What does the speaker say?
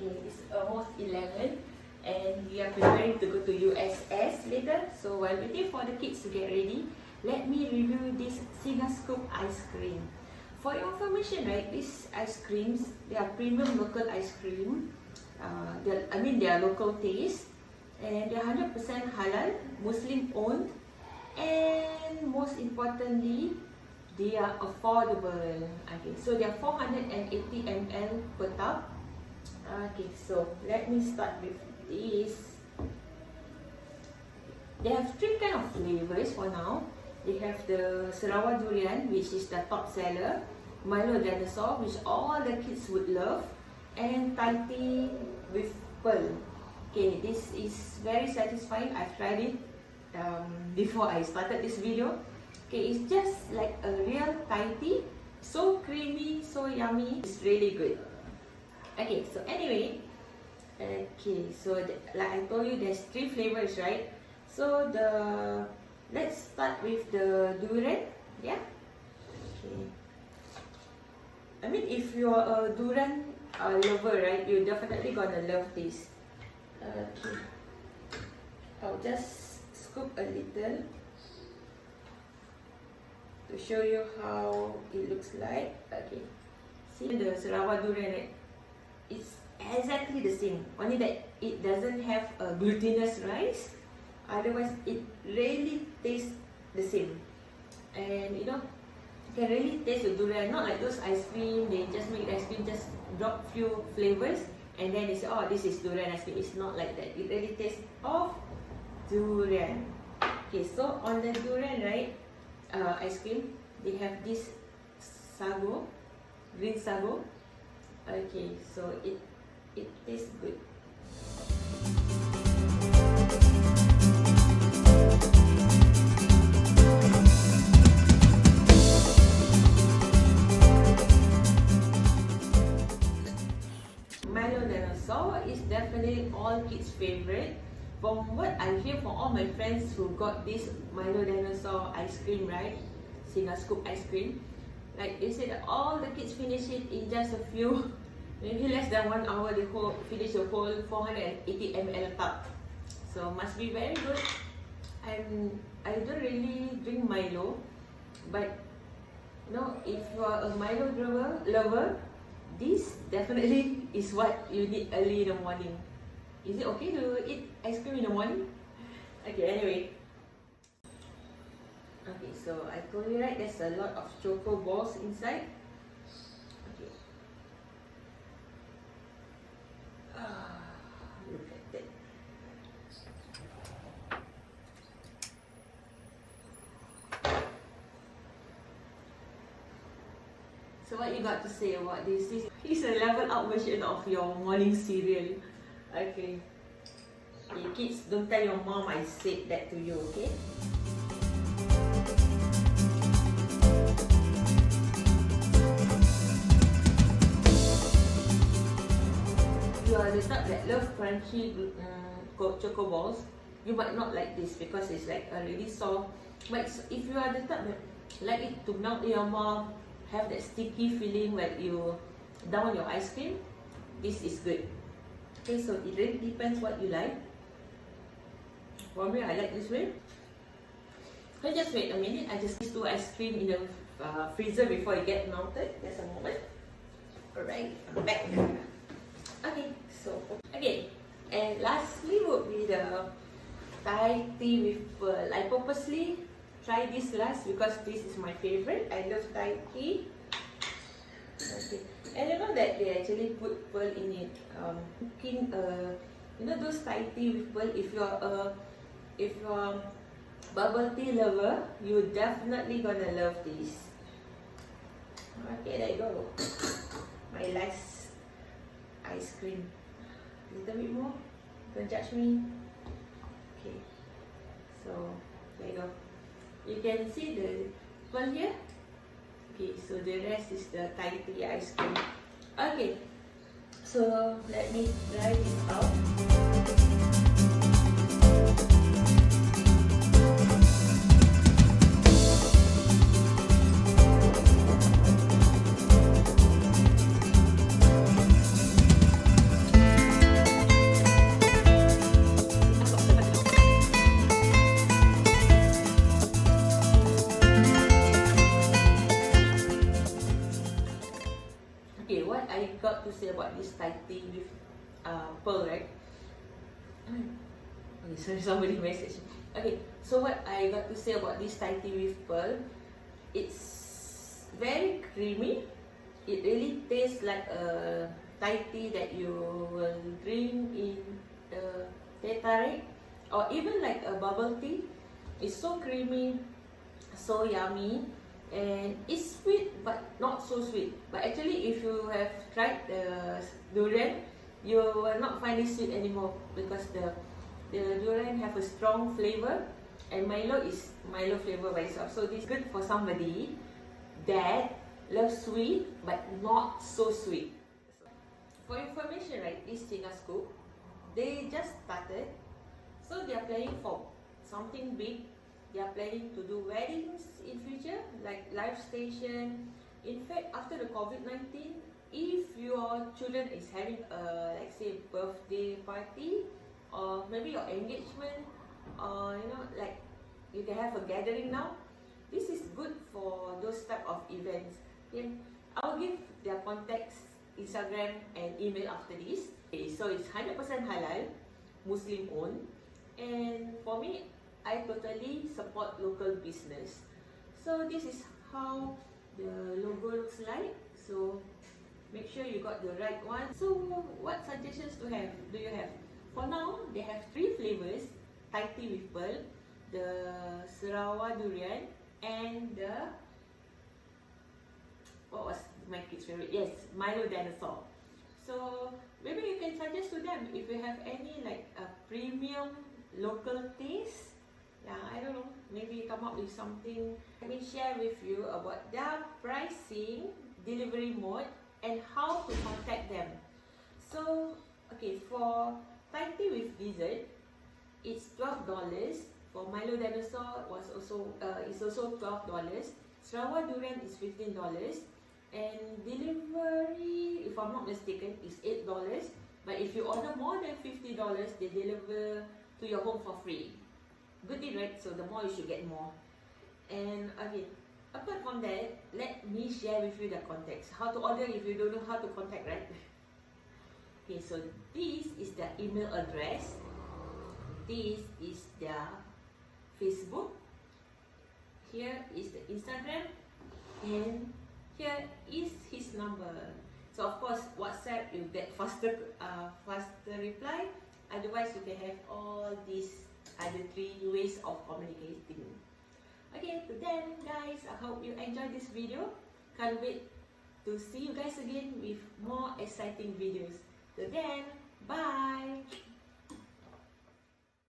Okay, it's almost 11 and we are preparing to go to USS later. So while waiting for the kids to get ready, let me review this Singa Scoop ice cream. For your information, right, these ice creams, they are premium local ice cream. They are local taste and they are 100% halal, Muslim owned, and most importantly, they are affordable. Okay, so they are 480 ml per tub. Okay, so let me start with this. They have three kind of flavors for now. They have the Sarawak durian, which is the top seller, Milo dinosaur, which all the kids would love, and Thai tea with pearl. Okay, this is very satisfying. I've tried it before I started this video. Okay, it's just like a real Thai tea, so creamy, so yummy. It's really good. Okay, so anyway, like I told you, there's three flavors, right? So let's start with the durian, yeah. Okay. I mean, if you're a durian lover, right, you're definitely gonna love this. Okay, I'll just scoop a little to show you how it looks like. Okay, see the Sarawak durian, right? It's exactly the same, only that it doesn't have a glutinous rice. Otherwise, it really tastes the same. And you know, you can really taste the durian, not like those ice cream. They just make the ice cream, just drop few flavors, and then they say, oh, this is durian ice cream. It's not like that. It really tastes of durian. Okay, so on the durian, right, ice cream, they have this sago, green sago. Okay, so it tastes good. Milo dinosaur is definitely all kids' favorite. From what I hear from all my friends who got this Milo dinosaur ice cream, right, Singa Scoop ice cream, like they said that all the kids finish it in just a few, maybe less than 1 hour. They finish the whole 480 ml tub. So must be very good. I don't really drink Milo, but you know, if you are a Milo lover, this definitely is what you need early in the morning. Is it okay to eat ice cream in the morning? Okay, anyway. Okay, so I told you, right, there's a lot of choco balls inside. Okay. Look at that. So what you got to say about this? This is a level up version of your morning cereal. Okay. Okay, kids, don't tell your mom I said that to you, okay? You are the type that love crunchy choco balls, you might not like this because it's like already soft. But if you are the type that like it to melt in your mouth, have that sticky feeling like you down your ice cream, this is good. Okay, so it really depends what you like. For me, I like this way. Okay, just wait a minute. I just put 2 ice cream in the freezer before it gets melted. Just a moment. Alright, I'm back. Okay, so and lastly would be the Thai tea with pearl. I purposely try this last because this is my favorite. I love Thai tea. Okay, and you know that they actually put pearl in it. You know those Thai tea with pearl. If you're a bubble tea lover, you're definitely gonna love this. Okay, there you go. My last ice cream. A little bit more. Don't judge me. Okay. So there you go. You can see the pearl here. Okay, so the rest is the Thai tea ice cream. Okay. So let me try this out. Okay, what I got to say about this Thai tea with pearl, right? Okay, sorry, somebody messaged me. Okay, so what I got to say about this Thai tea with pearl, it's very creamy. It really tastes like a Thai tea that you will drink in teh tarik, or even like a bubble tea. It's so creamy, so yummy, and it's sweet but not so sweet. But actually, if you have tried the durian, you will not find it sweet anymore because the durian have a strong flavor, and Milo is Milo flavor by itself. So this is good for somebody that loves sweet but not so sweet. For information, right, this Chinga Scoop, they just started, so they are planning for something big. They are planning to do weddings in future, like live station. In fact, after the COVID-19, if your children is having a, like say, birthday party, or maybe your engagement, or like you can have a gathering now, this is good for those type of events. Okay, I'll give their contacts, Instagram and email after this. Okay, so it's 100% halal, Muslim owned, and for me, I totally support local business. So this is how the logo looks like. So make sure you got the right one. So what suggestions do you have? For now, they have 3 flavors: Thai tea with pearl, the Sarawak durian, and the, what was my kid's favorite? Yes, Milo dinosaur. So maybe you can suggest to them if you have any like a premium local taste. Yeah, I don't know, maybe come up with something. Let me share with you about their pricing, delivery mode, and how to contact them. So, okay, for Thai tea with dessert, it's $12. For Milo dinosaur was also is also $12. Sarawak durian is $15, and delivery, if I'm not mistaken, is $8. But if you order more than $50, they deliver to your home for free. Good deal, right? So the more you should get more. And okay, apart from that, let me share with you the contacts. How to order if you don't know how to contact, right? Okay, so this is the email address. This is their Facebook. Here is the Instagram, and here is his number. So of course, WhatsApp you get faster reply. Otherwise, you can have all these other 3 ways of communicating. Okay, to then guys, I hope you enjoyed this video. Can't wait to see you guys again with more exciting videos. Till then, bye!